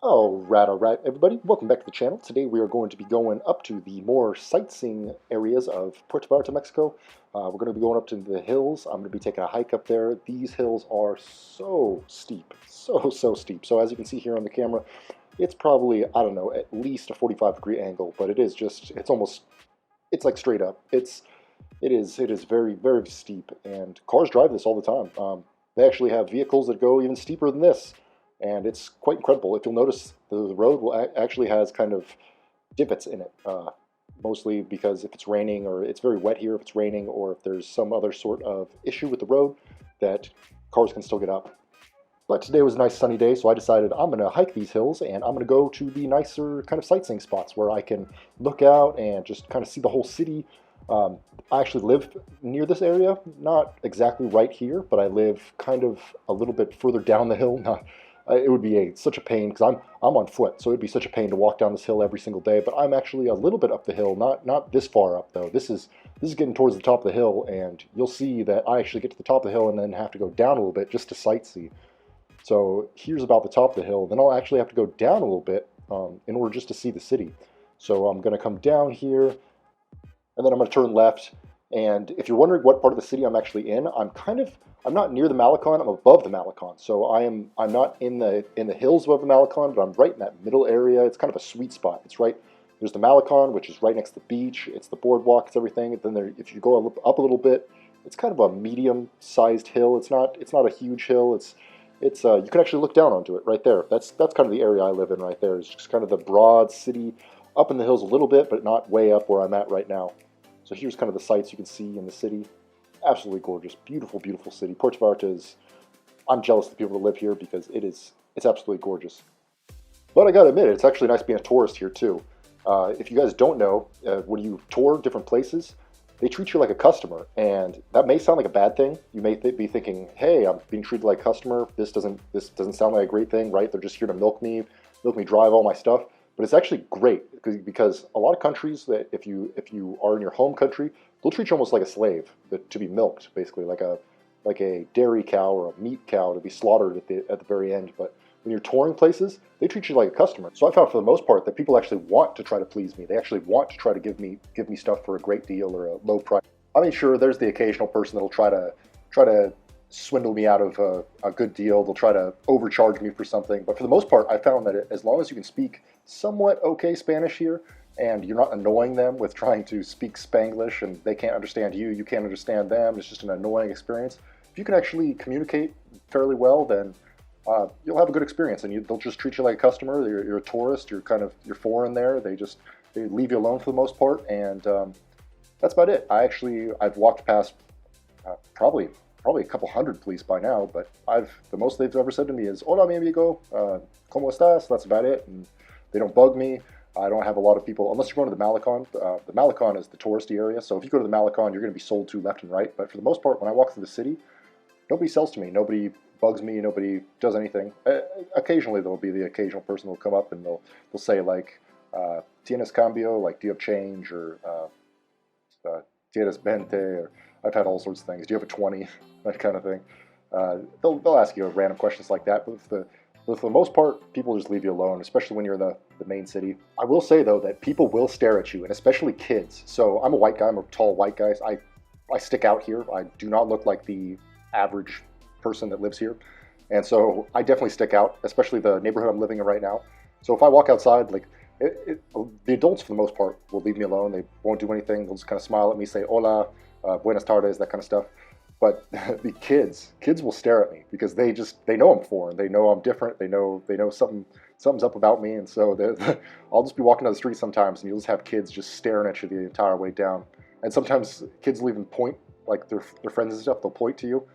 Alright, everybody. Welcome back to the channel. Today we are going to be going up to the more sightseeing areas of Puerto Vallarta, Mexico. We're going to be going up to the hills. I'm going to be taking a hike up there. These hills are so steep, so steep. So as you can see here on the camera, it's probably, I don't know, at least a 45-degree angle, but it's like straight up. It is very steep, and cars drive this all the time. They actually have vehicles that go even steeper than this, and it's quite incredible. If you'll notice, the road actually has kind of divots in it, mostly because if it's raining or it's very wet here, if it's raining or if there's some other sort of issue with the road, that cars can still get up. But today was a nice sunny day, so I decided I'm going to hike these hills and I'm going to go to the nicer kind of sightseeing spots where I can look out and just kind of see the whole city. I actually live near this area, not exactly right here, but I live kind of a little bit further down the hill. It would be such a pain because I'm on foot, so it'd be such a pain to walk down this hill every single day. But I'm actually a little bit up the hill, not this far up though. This is getting towards the top of the hill, and you'll see that I actually get to the top of the hill and then have to go down a little bit just to sightsee. So here's about the top of the hill. Then I'll actually have to go down a little bit in order just to see the city. So I'm going to come down here, and then I'm going to turn left. And if you're wondering what part of the city I'm actually in, I'm not near the Malecon. I'm above the Malecon. So I'm not in the hills above the Malecon, but I'm right in that middle area. It's kind of a sweet spot. It's right. There's the Malecon, which is right next to the beach. It's the boardwalk. It's everything. And then if you go up a little bit, it's kind of a medium-sized hill. It's not a huge hill. It's you can actually look down onto it right there. That's kind of the area I live in right there. It's just kind of the broad city up in the hills a little bit, but not way up where I'm at right now. So here's kind of the sights you can see in the city. Absolutely gorgeous, beautiful city. Puerto Vallarta is, I'm jealous of the people that live here because it's absolutely gorgeous. But I gotta admit, it's actually nice being a tourist here too. If you guys don't know, when you tour different places, they treat you like a customer, and that may sound like a bad thing. You may be thinking, "Hey, I'm being treated like a customer. This doesn't sound like a great thing, right? They're just here to milk me drive all my stuff." But it's actually great because a lot of countries that if you are in your home country, they'll treat you almost like a slave to be milked, basically like a dairy cow or a meat cow to be slaughtered at the very end. But when you're touring places, they treat you like a customer. So I found for the most part that people actually want to try to please me. They actually want to try to give me stuff for a great deal or a low price. I mean, sure, there's the occasional person that'll try to swindle me out of a good deal. They'll try to overcharge me for something. But for the most part, I found that as long as you can speak somewhat okay Spanish here, and you're not annoying them with trying to speak Spanglish, and they can't understand you, you can't understand them, it's just an annoying experience. If you can actually communicate fairly well, then you'll have a good experience, and they'll just treat you like a customer. You're a tourist. You're foreign there. They leave you alone for the most part, and that's about it. I've walked past probably a couple hundred police by now, but the most they've ever said to me is "Hola, mi amigo, ¿cómo estás?" That's about it, and they don't bug me. I don't have a lot of people, unless you're going to the Malecon. The Malecon is the touristy area, so if you go to the Malecon, you're going to be sold to left and right. But for the most part, when I walk through the city, nobody sells to me. Nobody bugs me. Nobody does anything. Occasionally, there'll be the occasional person who'll come up and they'll say like, "Tienes cambio?" Like, "Do you have change?" Or "Tienes 20?" Or I've had all sorts of things. "Do you have a 20?" That kind of thing. They'll ask you random questions like that. But for the most part, people just leave you alone, especially when you're in the main city. I will say, though, that people will stare at you, and especially kids. So I'm a white guy. I'm a tall white guy. I stick out here. I do not look like the average person that lives here. And so I definitely stick out, especially the neighborhood I'm living in right now. So if I walk outside, like the adults for the most part will leave me alone. They won't do anything. They'll just kind of smile at me, say "Hola, buenas tardes," that kind of stuff. But the kids will stare at me because they know I'm foreign. They know I'm different. They know something's up about me, and so I'll just be walking down the street sometimes, and you'll just have kids just staring at you the entire way down. And sometimes kids will even point, like their friends and stuff. They'll point to you,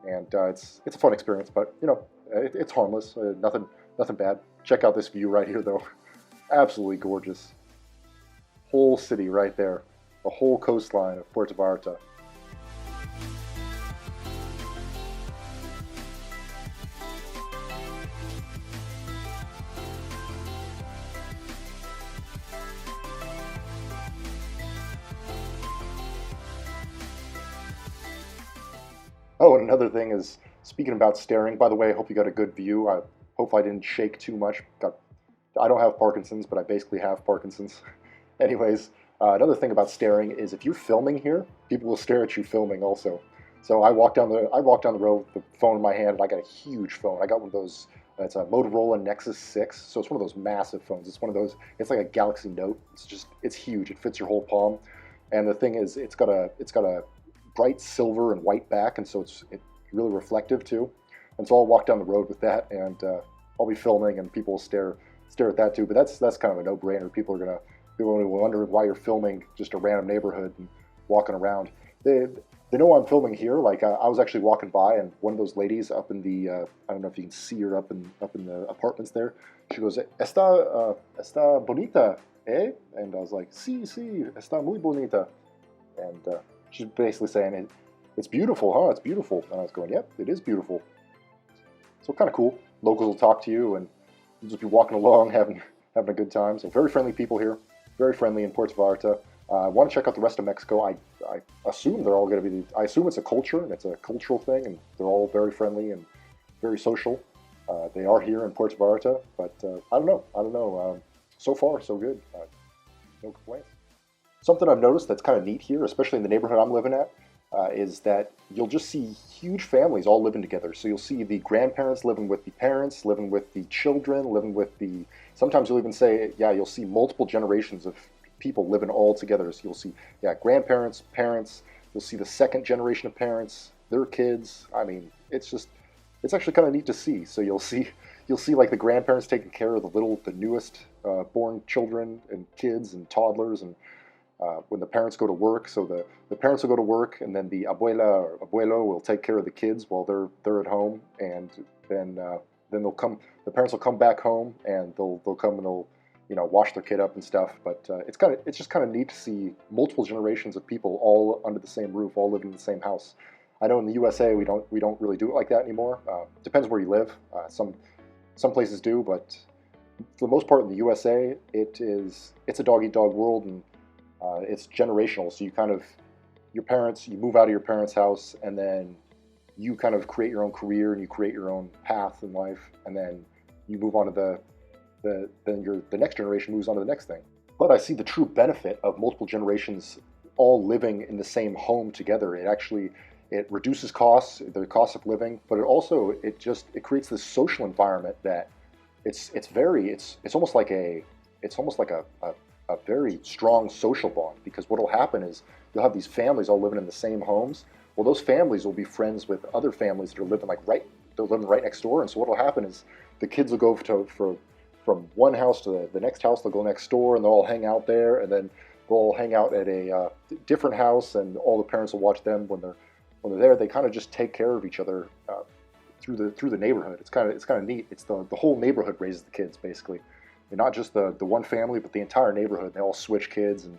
and it's a fun experience. But it's harmless. Nothing bad. Check out this view right here, though. Absolutely gorgeous. Whole city right there. The whole coastline of Puerto Vallarta. Oh, and another thing is, speaking about staring, by the way, I hope you got a good view. I hope I didn't shake too much. Got I don't have Parkinson's, but I basically have Parkinson's. Anyways, another thing about staring is if you're filming here, people will stare at you filming also. So I walked down the road with the phone in my hand, and I got a huge phone. I got one of those. It's a Motorola Nexus 6, so it's one of those massive phones. It's one of those. It's like a Galaxy Note. It's huge. It fits your whole palm. And the thing is, it's got a bright silver and white back, and so it's really reflective too. And so I'll walk down the road with that, and I'll be filming, and people will stare at that too. But that's kind of a no-brainer. People will wonder why you're filming just a random neighborhood and walking around. They know I'm filming here. Like I was actually walking by, and one of those ladies up in the I don't know if you can see her up in the apartments there. She goes, "Está bonita, eh?" And I was like, "Sí, sí, está muy bonita." And she's basically saying, "It's beautiful, huh? It's beautiful." And I was going, "Yep, it is beautiful." So kind of cool. Locals will talk to you, and you'll just be walking along, having a good time. So very friendly people here. Very friendly in Puerto Vallarta. I want to check out the rest of Mexico. I assume they're all going to be. I assume it's a culture and it's a cultural thing, and they're all very friendly and very social. They are here in Puerto Vallarta, but I don't know. So far, so good. No complaints. Something I've noticed that's kind of neat here, especially in the neighborhood I'm living at, is that you'll just see huge families all living together. So you'll see the grandparents living with the parents, living with the children, living with the. Sometimes you'll even say, yeah, you'll see multiple generations of people living all together. So you'll see, yeah, grandparents, parents. You'll see the second generation of parents, their kids. I mean, it's actually kind of neat to see. So you'll see like the grandparents taking care of the newest born children and kids and toddlers, and when the parents go to work. So the parents will go to work, and then the abuela or abuelo will take care of the kids while they're at home, and then they'll come. The parents will come back home, and they'll come and they'll wash their kid up and stuff. But it's just kind of neat to see multiple generations of people all under the same roof, all living in the same house. I know in the USA we don't really do it like that anymore. Depends where you live. Some places do, but for the most part in the USA, it's a dog-eat-dog world, and it's generational. So you move out of your parents' house, and then you kind of create your own career and you create your own path in life, and then you move on to the next generation moves on to the next thing. But I see the true benefit of multiple generations all living in the same home together. It reduces costs, the cost of living, but it creates this social environment that it's almost like a very strong social bond, because what will happen is you'll have these families all living in the same homes. Well, those families will be friends with other families that are living they're living right next door, and so what will happen is the kids will go from one house to the next house. They'll go next door, and they'll all hang out there, and then they'll all hang out at a different house, and all the parents will watch them when they're there. They kind of just take care of each other through the neighborhood. It's kind of neat. It's the whole neighborhood raises the kids basically, and not just the one family, but the entire neighborhood. They all switch kids, and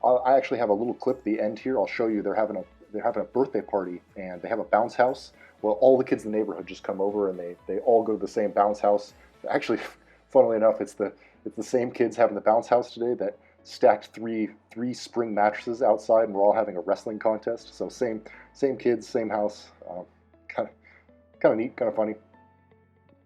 I actually have a little clip at the end here. I'll show you. They're having a birthday party, and they have a bounce house. Well, all the kids in the neighborhood just come over, and they all go to the same bounce house. Actually, funnily enough, it's the same kids having the bounce house today that stacked three spring mattresses outside, and we're all having a wrestling contest. So same kids, same house. Kind of neat, kind of funny.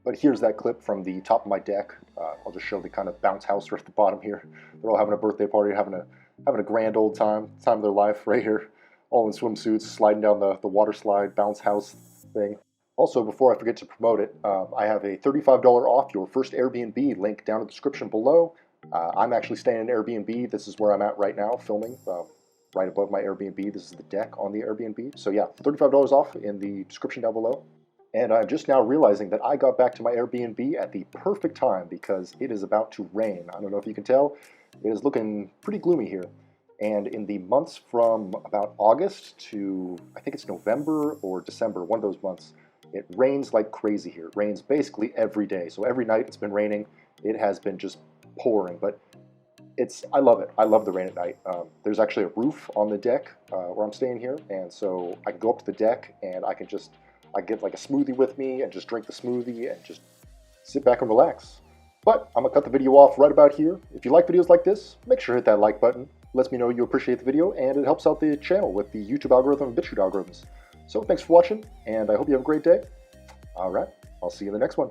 But here's that clip from the top of my deck. I'll just show the kind of bounce house right at the bottom here. They're all having a birthday party, having a grand old time of their life right here, all in swimsuits, sliding down the water slide bounce house thing. Also, before I forget to promote it, I have a $35 off your first Airbnb link down in the description below. I'm actually staying in Airbnb. This is where I'm at right now, filming, right above my Airbnb. This is the deck on the Airbnb. So yeah, $35 off in the description down below. And I'm just now realizing that I got back to my Airbnb at the perfect time, because it is about to rain. I don't know if you can tell. It is looking pretty gloomy here. And in the months from about August to, I think it's November or December, one of those months, it rains like crazy here. It rains basically every day. So every night it's been raining. It has been just pouring, but I love it. I love the rain at night. There's actually a roof on the deck where I'm staying here, and so I can go up to the deck, and I get like a smoothie with me and just drink the smoothie and just sit back and relax. But I'm gonna cut the video off right about here. If you like videos like this, make sure to hit that like button. It lets me know you appreciate the video, and it helps out the channel with the YouTube algorithm and BitChute algorithms. So thanks for watching, and I hope you have a great day. All right, I'll see you in the next one.